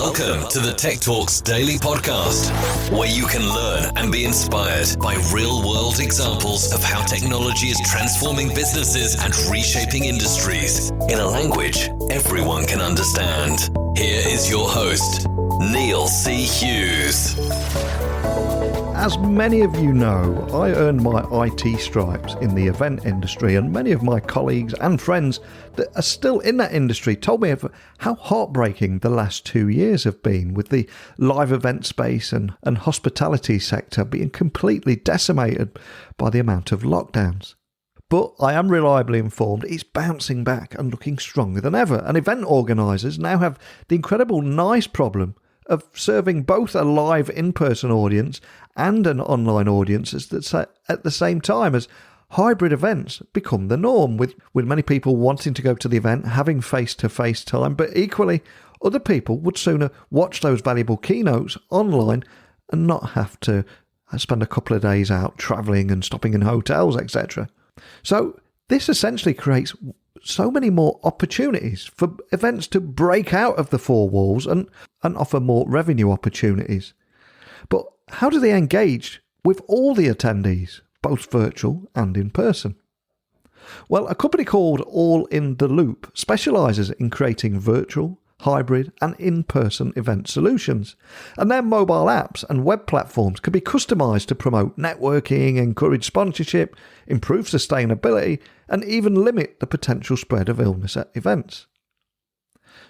Welcome to the Tech Talks Daily Podcast, where you can learn and be inspired by real-world examples of how technology is transforming businesses and reshaping industries in a language everyone can understand. Here is your host, Neil C. Hughes. As many of you know, I earned my IT stripes in the event industry, and many of my colleagues and friends that are still in that industry told me of how heartbreaking the last 2 years have been, with the live event space and hospitality sector being completely decimated by the amount of lockdowns. But I am reliably informed it's bouncing back and looking stronger than ever, and event organisers now have the incredible nice problem of serving both a live in-person audience and an online audience at the same time, as hybrid events become the norm, with many people wanting to go to the event, having face-to-face time, but equally other people would sooner watch those valuable keynotes online and not have to spend a couple of days out travelling and stopping in hotels, etc. So this essentially creates so many more opportunities for events to break out of the four walls and offer more revenue opportunities. But how do they engage with all the attendees, both virtual and in person? Well, a company called All in the Loop specialises in creating virtual, hybrid and in-person event solutions. And their mobile apps and web platforms can be customised to promote networking, encourage sponsorship, improve sustainability and even limit the potential spread of illness at events.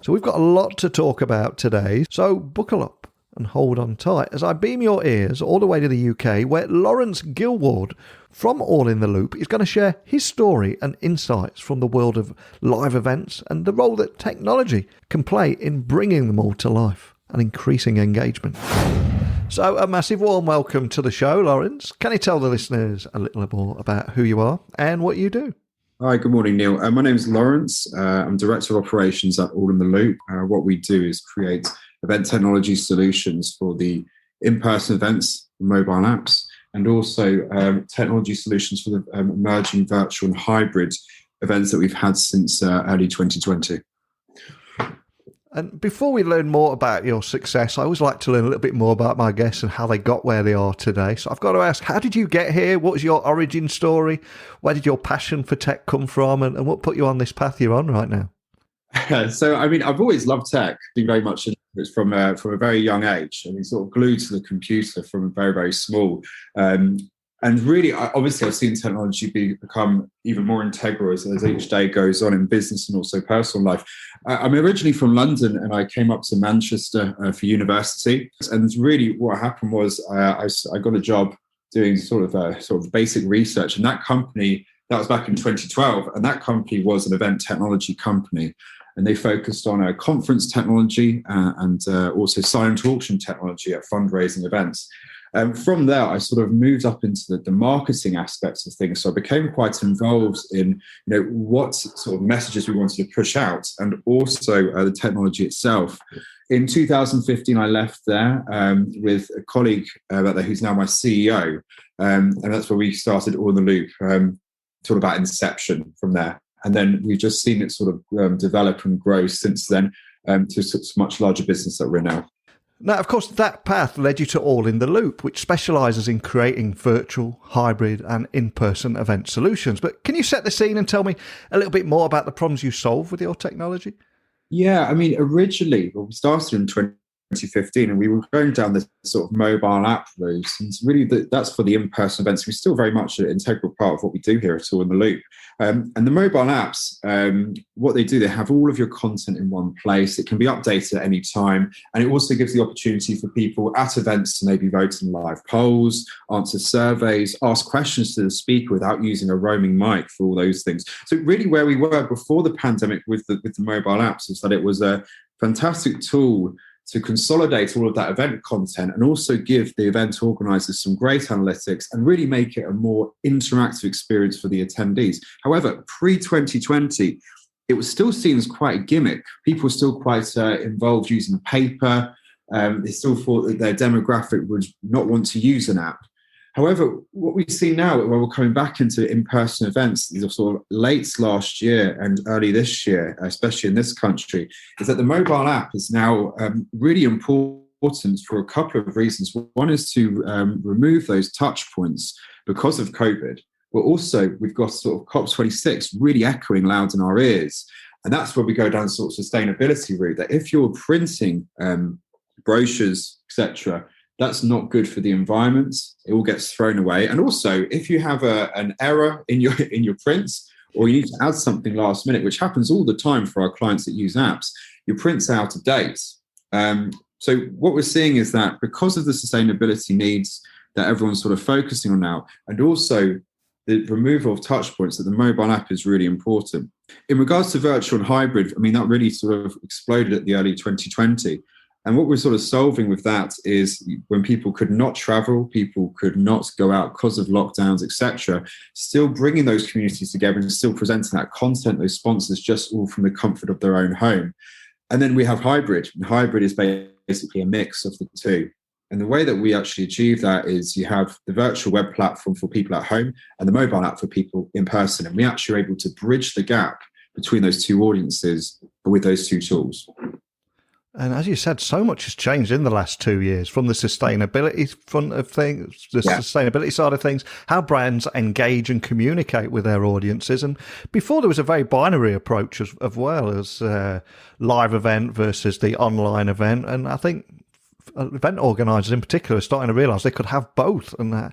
So we've got a lot to talk about today, so buckle up and hold on tight as I beam your ears all the way to the UK, where Lawrence Gilward from All in the Loop is going to share his story and insights from the world of live events and the role that technology can play in bringing them all to life and increasing engagement. So a massive warm welcome to the show, Lawrence. Can you tell the listeners a little more about who you are and what you do? Hi, good morning, Neil. My name is Lawrence. I'm Director of Operations at All in the Loop. What we do is create event technology solutions for the in-person events, mobile apps, and also technology solutions for the emerging virtual and hybrid events that we've had since early 2020. And before we learn more about your success, I always like to learn a little bit more about my guests and how they got where they are today. So I've got to ask, how did you get here? What was your origin story? Where did your passion for tech come from? And what put you on this path you're on right now? So, I've always loved tech, been very much into it from a very young age. I mean, sort of glued to the computer from very, very small. And really, obviously, I've seen technology become even more integral as each day goes on in business and also personal life. I'm originally from London, and I came up to Manchester for university. And really, what happened was I got a job doing sort of basic research, and that company, that was back in 2012, and that company was an event technology company. And they focused on conference technology and also silent auction technology at fundraising events. From there, I sort of moved up into the marketing aspects of things. So I became quite involved in what sort of messages we wanted to push out, and also the technology itself. In 2015, I left there with a colleague who's now my CEO, and that's where we started All in the Loop, sort of about inception from there. And then we've just seen it sort of develop and grow since then to such a much larger business that we're now. Now, of course, that path led you to All in the Loop, which specialises in creating virtual, hybrid and in-person event solutions. But can you set the scene and tell me a little bit more about the problems you solve with your technology? Yeah, originally, we started in 2015 and we were going down this sort of mobile app route. And really, that's for the in-person events. We're still very much an integral part of what we do here at All in the Loop. And the mobile apps, what they do, they have all of your content in one place. It can be updated at any time. And it also gives the opportunity for people at events to maybe vote in live polls, answer surveys, ask questions to the speaker without using a roaming mic for all those things. So really where we were before the pandemic with the mobile apps is that it was a fantastic tool to consolidate all of that event content and also give the event organisers some great analytics and really make it a more interactive experience for the attendees. However, pre-2020, it was still seen as quite a gimmick. People were still quite involved using paper. They still thought that their demographic would not want to use an app. However, what we see now, when we're coming back into in-person events, these are sort of late last year and early this year, especially in this country, is that the mobile app is now really important for a couple of reasons. One is to remove those touch points because of COVID, but also we've got sort of COP26 really echoing loud in our ears. And that's where we go down sort of sustainability route, that if you're printing brochures, etc., that's not good for the environment. It all gets thrown away. And also, if you have an error in your prints, or you need to add something last minute, which happens all the time for our clients that use apps, your print's out of date. So what we're seeing is that because of the sustainability needs that everyone's sort of focusing on now, and also the removal of touch points, that the mobile app is really important. In regards to virtual and hybrid, I mean, that really sort of exploded at the early 2020. And what we're sort of solving with that is when people could not travel, people could not go out because of lockdowns, etc., still bringing those communities together and still presenting that content, those sponsors, just all from the comfort of their own home. And then we have hybrid. And hybrid is basically a mix of the two. And the way that we actually achieve that is you have the virtual web platform for people at home and the mobile app for people in person. And we actually are able to bridge the gap between those two audiences with those two tools. And as you said, so much has changed in the last 2 years from the sustainability front of things, sustainability side of things, how brands engage and communicate with their audiences. And before there was a very binary approach as well as live event versus the online event. And I think event organisers in particular are starting to realise they could have both and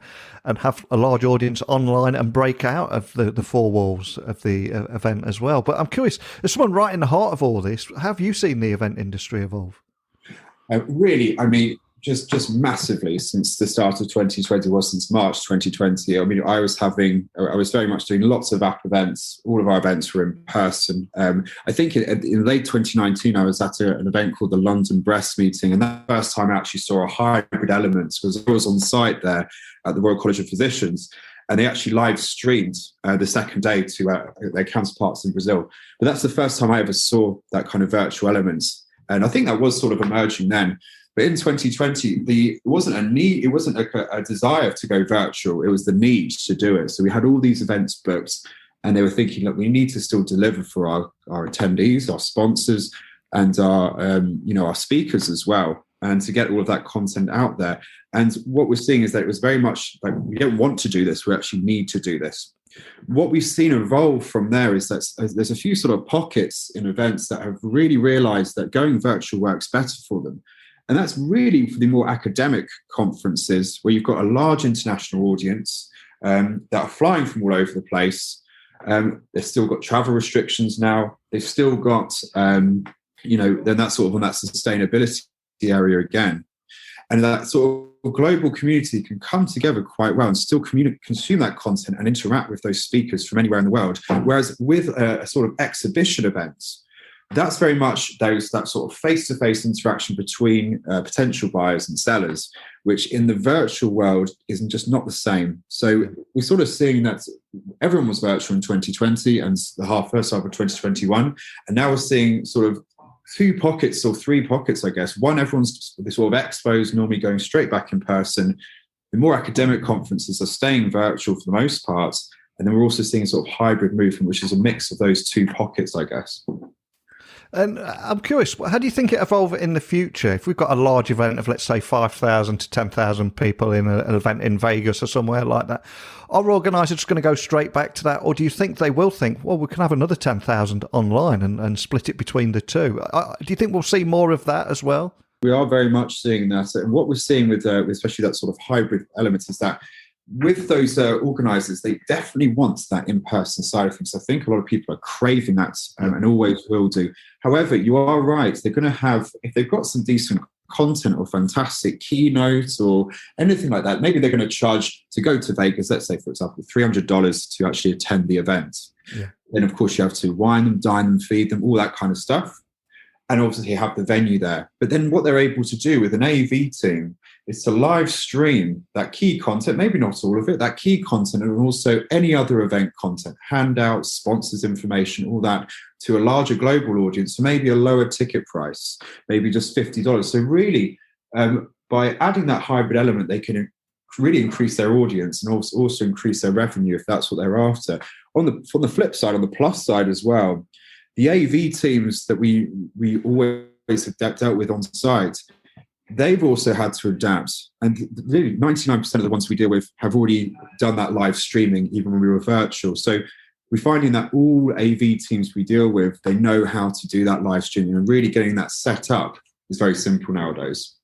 have a large audience online and break out of the four walls of the event as well. But I'm curious, as someone right in the heart of all this, have you seen the event industry evolve? Really, I mean, just massively since the start of 2020, since March 2020. I mean, I was very much doing lots of app events. All of our events were in person. I think in late 2019, I was at an event called the London Breast Meeting, and that first time I actually saw a hybrid element because I was on site there at the Royal College of Physicians, and they actually live streamed the second day to their counterparts in Brazil. But that's the first time I ever saw that kind of virtual elements, and I think that was sort of emerging then. But in 2020, it wasn't a need, it wasn't a desire to go virtual. It was the need to do it. So we had all these events booked, and they were thinking, look, we need to still deliver for our attendees, our sponsors, and our speakers as well, and to get all of that content out there. And what we're seeing is that it was very much like, we don't want to do this, we actually need to do this. What we've seen evolve from there is that there's a few sort of pockets in events that have really realized that going virtual works better for them. And that's really for the more academic conferences where you've got a large international audience that are flying from all over the place. They've still got travel restrictions now. They've still got, then that's sort of on that sustainability area again. And that sort of global community can come together quite well and still consume that content and interact with those speakers from anywhere in the world. Whereas with a sort of exhibition events, that's very much that sort of face-to-face interaction between potential buyers and sellers, which in the virtual world isn't just not the same. So we're sort of seeing that everyone was virtual in 2020 and the first half of 2021. And now we're seeing sort of two pockets or three pockets, I guess. One, everyone's the sort of expos normally going straight back in person. The more academic conferences are staying virtual for the most part. And then we're also seeing a sort of hybrid movement, which is a mix of those two pockets, I guess. And I'm curious, how do you think it evolve in the future? If we've got a large event of, let's say, 5,000 to 10,000 people in an event in Vegas or somewhere like that, are organisers going to go straight back to that? Or do you think they will think, well, we can have another 10,000 online and split it between the two? Do you think we'll see more of that as well? We are very much seeing that. And what we're seeing with especially that sort of hybrid element is that with those organisers, they definitely want that in-person side of things. I think a lot of people are craving that and always will do. However, you are right. They're going to have, if they've got some decent content or fantastic keynotes or anything like that, maybe they're going to charge to go to Vegas, let's say, for example, $300 to actually attend the event. Yeah. Then, of course, you have to wine them, dine them, feed them, all that kind of stuff. And obviously have the venue there. But then what they're able to do with an AV team is to live stream that key content, maybe not all of it, that key content, and also any other event content, handouts, sponsors information, all that, to a larger global audience, so maybe a lower ticket price, maybe just $50. So really, by adding that hybrid element, they can really increase their audience and also increase their revenue if that's what they're after. On the flip side, on the plus side as well, the AV teams that we always have dealt with on site, they've also had to adapt. And really 99% of the ones we deal with have already done that live streaming, even when we were virtual. So we're finding that all AV teams we deal with, they know how to do that live streaming, and really getting that set up is very simple nowadays.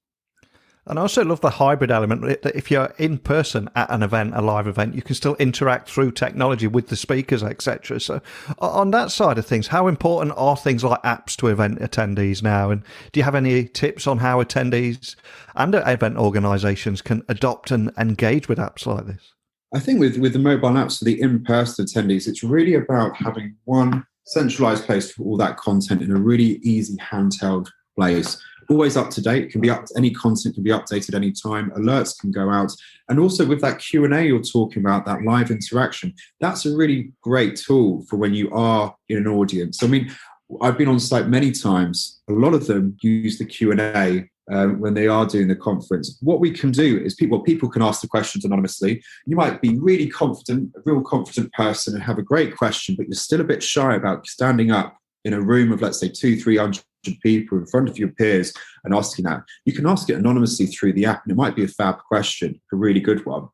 And I also love the hybrid element, that if you're in person at an event, a live event, you can still interact through technology with the speakers, etc. So on that side of things, how important are things like apps to event attendees now? And do you have any tips on how attendees and event organisations can adopt and engage with apps like this? I think with the mobile apps for the in-person attendees, it's really about having one centralised place for all that content in a really easy handheld place. Always up to date, any content can be updated anytime, alerts can go out. And also with that Q&A you're talking about, that live interaction, that's a really great tool for when you are in an audience. I mean, I've been on site many times. A lot of them use the Q&A when they are doing the conference. What we can do is people can ask the questions anonymously. You might be really confident, a real confident person, and have a great question, but you're still a bit shy about standing up in a room of, let's say, 200-300 people in front of your peers and asking that. You can ask it anonymously through the app, and it might be a fab question, a really good one.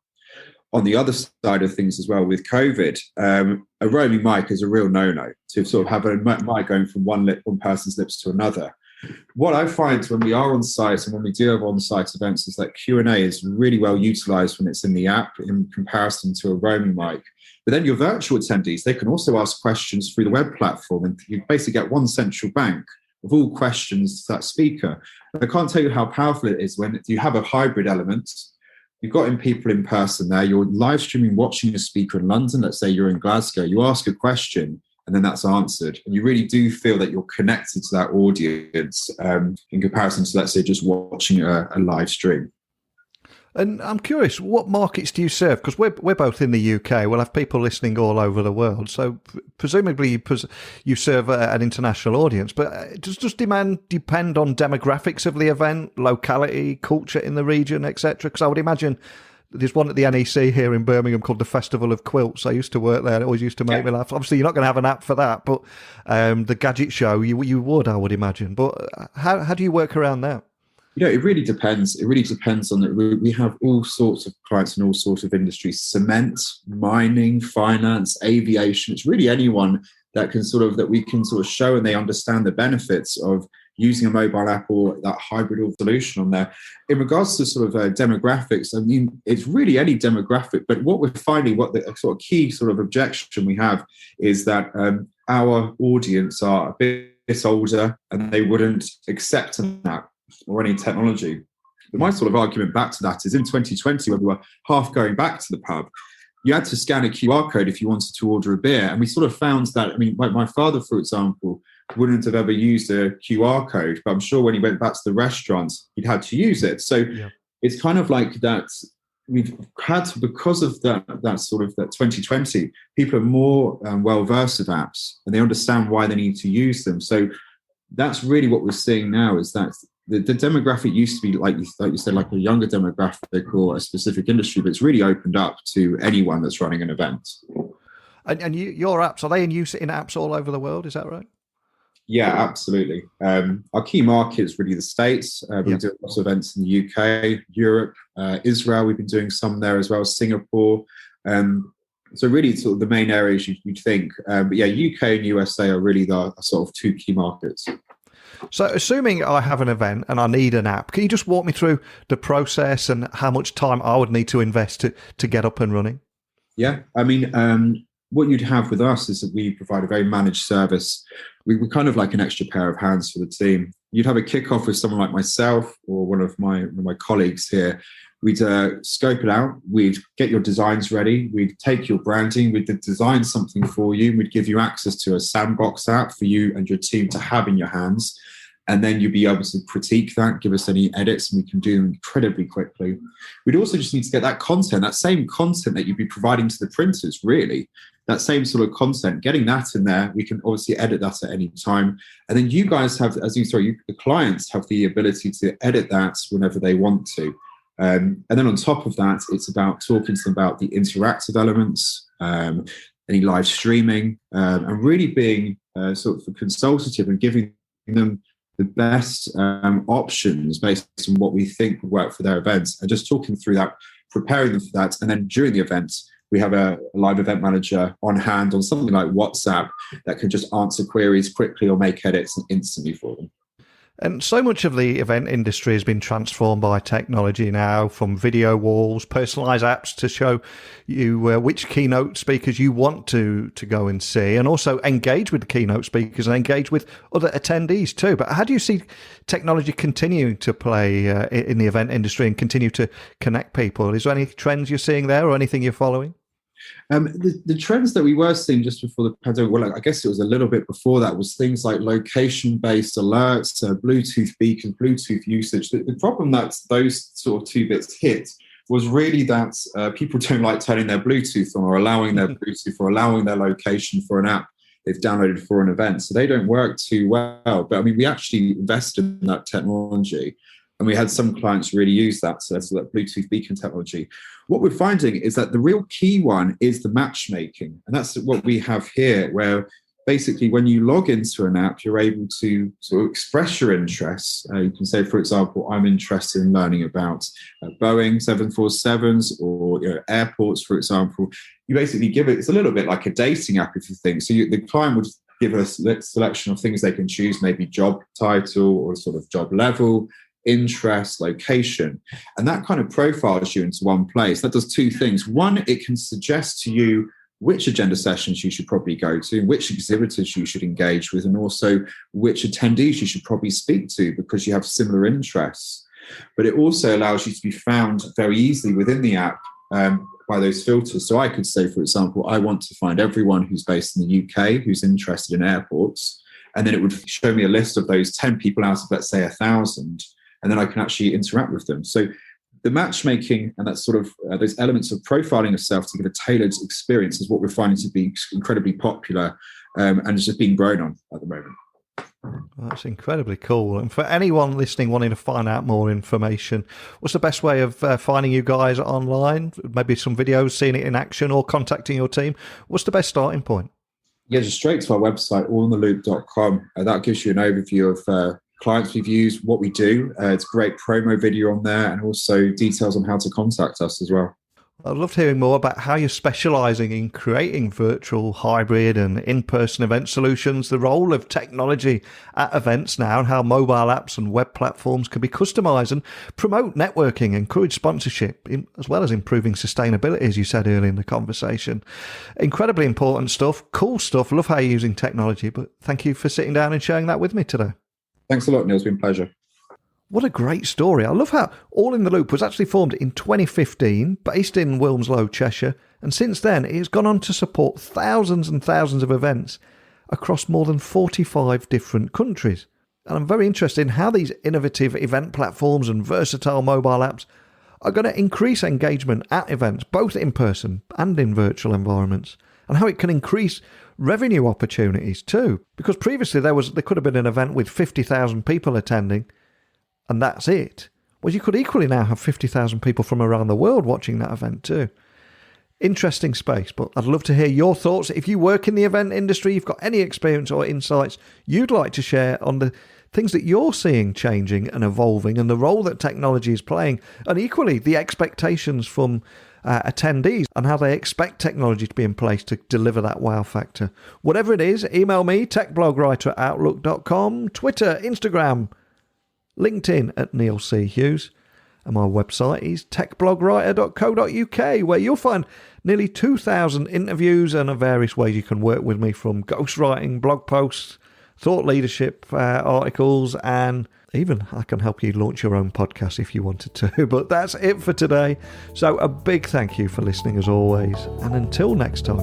On the other side of things as well, with COVID, a roaming mic is a real no-no, to sort of have a mic going from one person's lips to another. What I find when we are on site and when we do have on-site events is that Q&A is really well utilised when it's in the app in comparison to a roaming mic. But then your virtual attendees, they can also ask questions through the web platform, and you basically get one central bank of all questions to that speaker. I can't tell you how powerful it is when you have a hybrid element. You've got people in person there, you're live streaming, watching a speaker in London, let's say you're in Glasgow, you ask a question and then that's answered. And you really do feel that you're connected to that audience in comparison to, let's say, just watching a live stream. And I'm curious, what markets do you serve? Because we're both in the UK. We'll have people listening all over the world. So presumably you serve an international audience. But does demand depend on demographics of the event, locality, culture in the region, etc.? Because I would imagine there's one at the NEC here in Birmingham called the Festival of Quilts. I used to work there. It always used to make me laugh. Obviously, you're not going to have an app for that. But the gadget show, you would, I would imagine. But how do you work around that? It really depends. It really depends on it. We have all sorts of clients in all sorts of industries: cement, mining, finance, aviation. It's really anyone that we can show and they understand the benefits of using a mobile app or that hybrid solution on there. In regards to demographics, I mean, it's really any demographic. But what we're finding, what the key objection we have is that our audience are a bit older and they wouldn't accept an app or any technology. But my argument back to that is in 2020, when we were half going back to the pub, you had to scan a QR code if you wanted to order a beer. And we found that, I mean, my father, for example, wouldn't have ever used a QR code, but I'm sure when he went back to the restaurant, he'd had to use it. So it's kind of like that. We've had to, because of that 2020, people are more well-versed with apps and they understand why they need to use them. So that's really what we're seeing now, is that the demographic used to be, like you said, like a younger demographic or a specific industry, but it's really opened up to anyone that's running an event. And your apps, are they in use in apps all over the world? Is that right? Yeah, absolutely. Our key market is really the States. We do lots of events in the UK, Europe, Israel. We've been doing some there as well, Singapore. So really the main areas you'd think. But yeah, UK and USA are really the two key markets. So assuming I have an event and I need an app, can you just walk me through the process and how much time I would need to invest to get up and running? Yeah, I mean, what you'd have with us is that we provide a very managed service. We're kind of like an extra pair of hands for the team. You'd have a kickoff with someone like myself or one of my colleagues here. We'd scope it out. We'd get your designs ready. We'd take your branding. We'd design something for you. We'd give you access to a sandbox app for you and your team to have in your hands. And then you'd be able to critique that, give us any edits, and we can do them incredibly quickly. We'd also just need to get that content, that same content that you'd be providing to the printers, really. That same content, getting that in there, we can obviously edit that at any time. And then you guys have, the clients have the ability to edit that whenever they want to. And then on top of that, it's about talking to them about the interactive elements, any live streaming, and really being sort of consultative and giving them the best options based on what we think would work for their events, and just talking through that, preparing them for that. And then during the event, we have a live event manager on hand on something like WhatsApp that can just answer queries quickly or make edits instantly for them. And so much of the event industry has been transformed by technology now, from video walls, personalised apps to show you which keynote speakers you want to go and see, and also engage with the keynote speakers and engage with other attendees too. But how do you see technology continuing to play in the event industry and continue to connect people? Is there any trends you're seeing there or anything you're following? The trends that we were seeing just before the pandemic, well, I guess it was a little bit before that, was things like location-based alerts, Bluetooth beacons, Bluetooth usage. The problem that those sort of two bits hit was really that people don't like turning their Bluetooth on or allowing their Bluetooth or allowing their location for an app they've downloaded for an event. So they don't work too well. But I mean, we actually invested in that technology. And we had some clients really use that, so that's that Bluetooth beacon technology. What we're finding is that the real key one is the matchmaking. And that's what we have here, where basically when you log into an app, you're able to sort of express your interests. You can say, for example, I'm interested in learning about Boeing 747s or airports, for example. You basically give it, it's a little bit like a dating app, if you think. So the client would give us a selection of things they can choose, maybe job title or sort of job level, interest, location, and that kind of profiles you into one place. That does two things. One, it can suggest to you which agenda sessions you should probably go to, which exhibitors you should engage with, and also which attendees you should probably speak to because you have similar interests. But it also allows you to be found very easily within the app by those filters. So I could say, for example, I want to find everyone who's based in the UK who's interested in airports, and then it would show me a list of those 10 people out of, let's say, 1,000. And then I can actually interact with them. So the matchmaking and that sort of those elements of profiling yourself to give a tailored experience is what we're finding to be incredibly popular and it's just being grown on at the moment. That's incredibly cool. And for anyone listening wanting to find out more information, what's the best way of finding you guys online? Maybe some videos, seeing it in action, or contacting your team. What's the best starting point? Yeah, just straight to our website, allintheloop.com. That gives you an overview of clients we've used, what we do. It's a great promo video on there, and also details on how to contact us as well. I'd love hearing more about how you're specialising in creating virtual, hybrid and in-person event solutions, the role of technology at events now, and how mobile apps and web platforms can be customised and promote networking, encourage sponsorship, as well as improving sustainability, as you said earlier in the conversation. Incredibly important stuff, cool stuff. Love how you're using technology, but thank you for sitting down and sharing that with me today. Thanks a lot, Neil. It's been a pleasure. What a great story. I love how All in the Loop was actually formed in 2015, based in Wilmslow, Cheshire, and since then it has gone on to support thousands and thousands of events across more than 45 different countries. And I'm very interested in how these innovative event platforms and versatile mobile apps are going to increase engagement at events, both in person and in virtual environments, and how it can increase revenue opportunities too. Because previously there could have been an event with 50,000 people attending, and that's it. Well, you could equally now have 50,000 people from around the world watching that event too. Interesting space, but I'd love to hear your thoughts. If you work in the event industry, you've got any experience or insights you'd like to share on the things that you're seeing changing and evolving, and the role that technology is playing, and equally the expectations from attendees and how they expect technology to be in place to deliver that wow factor. Whatever it is, email me, techblogwriter@outlook.com, Twitter, Instagram, LinkedIn at Neil C. Hughes, and my website is techblogwriter.co.uk, where you'll find nearly 2,000 interviews and various ways you can work with me, from ghostwriting, blog posts, thought leadership articles, and even I can help you launch your own podcast if you wanted to. But that's it for today. So a big thank you for listening as always, and until next time,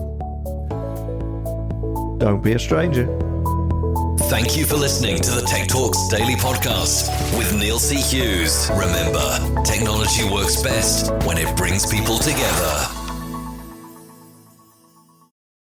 don't be a stranger. Thank you for listening to the Tech Talks Daily Podcast with Neil C. Hughes. Remember, technology works best when it brings people together.